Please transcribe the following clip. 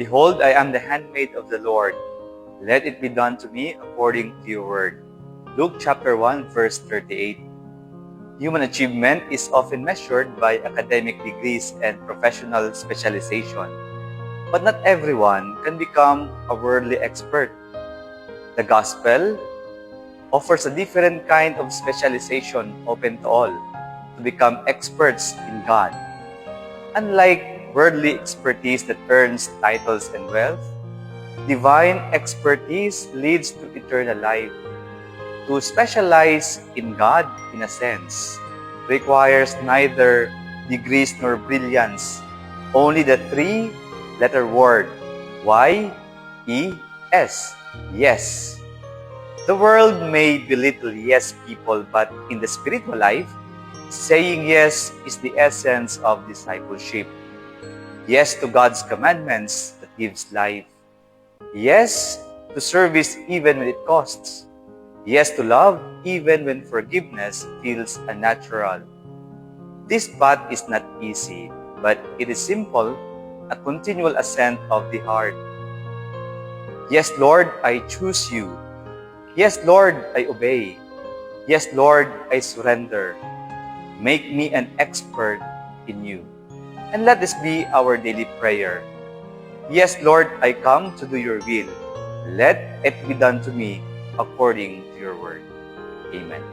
Behold, I am the handmaid of the Lord. Let it be done to me according to your word. Luke chapter 1, verse 38. Human achievement is often measured by academic degrees and professional specialization. But not everyone can become a worldly expert. The gospel offers a different kind of specialization open to all, to become experts in God. Unlike worldly expertise that earns titles and wealth, divine expertise leads to eternal life. To specialize in God, in a sense, requires neither degrees nor brilliance, only the three-letter word, Y-E-S, yes. The world may belittle yes people, but in the spiritual life, saying yes is the essence of discipleship. Yes to God's commandments that gives life. Yes to service even when it costs. Yes to love even when forgiveness feels unnatural. This path is not easy, but it is simple, a continual ascent of the heart. Yes, Lord, I choose you. Yes, Lord, I obey. Yes, Lord, I surrender. Make me an expert in you. And let this be our daily prayer. Yes, Lord, I come to do your will. Let it be done to me according to your word. Amen.